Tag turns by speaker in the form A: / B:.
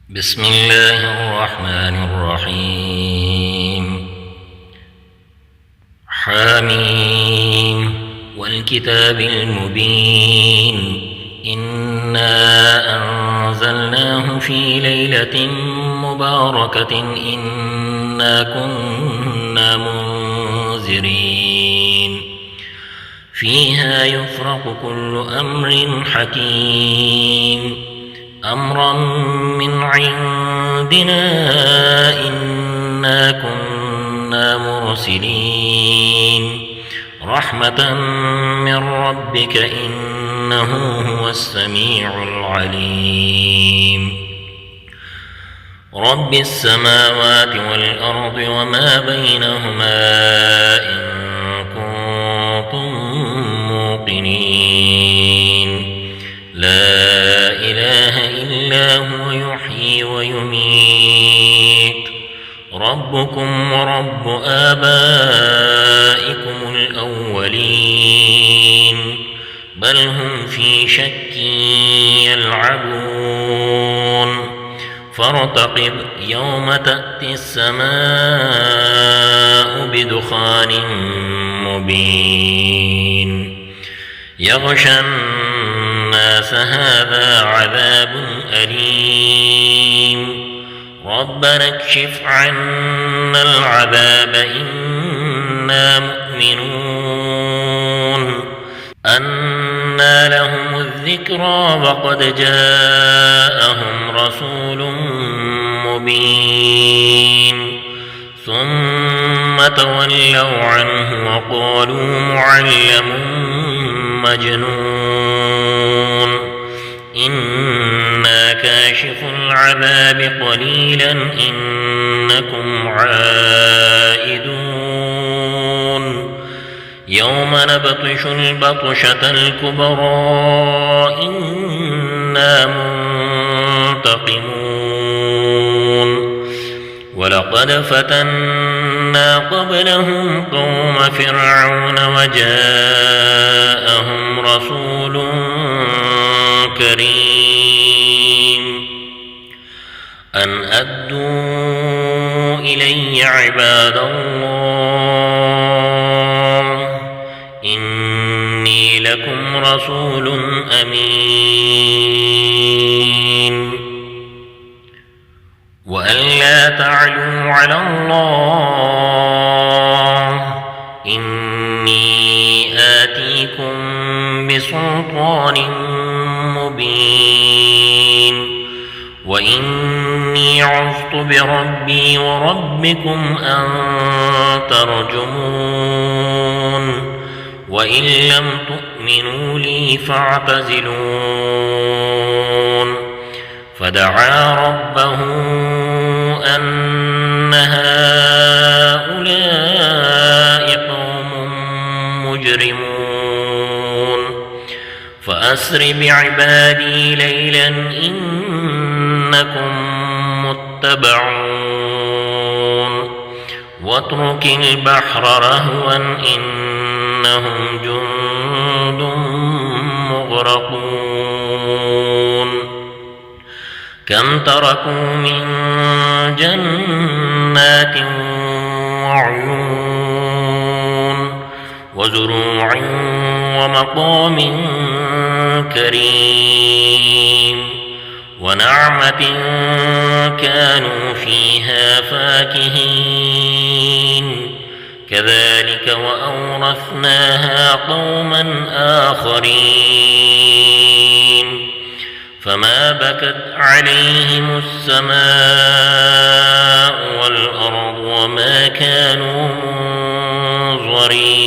A: بسم الله الرحمن الرحيم. حاميم والكتاب المبين. إنا أنزلناه في ليلة مباركة إنا كنا منذرين فيها يفرق كل أمر حكيم أمرا من عندنا إنا كنا مرسلين رحمة من ربك إنه هو السميع العليم. رب السماوات والأرض وما بينهما إن كنتم موقنين. لا إله إلا هو يحيي ويميت. ربكم ورب آبائكم الأولين بل هم في شك يلعبون. فارتقب يوم تأتي السماء بدخان مبين يغشى الناس هذا عذاب أليم. ربنا اكشف عنا العذاب إنا مؤمنون. أنى لهم الذكرى وقد جاءهم رسول مبين ثم تولوا عنه وقالوا معلم مجنون. إنا كاشف العذاب قليلا إنكم عائدون. يوم نبطش البطشة الكبرى إنا منتقمون. ولقد فتنا قبلهم قوم فرعون وجاءهم رسول كريم أن أدوا إلي عباد الله إني لكم رسول أمين. وأن لا تعلوا على الله إني آتيكم بسلطان مبين. وإني عذت بربي وربكم أن ترجمون. وإن لم تؤمنوا لي فاعتزلون. فدعا ربه أن هؤلاء قوم مجرمون. فأسر بعبادي ليلا إنكم متبعون. واترك البحر رهوا إنهم جند مغرقون. كم تركوا من جنات وعيون وزروع ومقام كريم ونعمة كانوا فيها فاكهين. كذلك وأورثناها قوما آخرين. فما بكت عليهم السماء والأرض وما كانوا منظرين.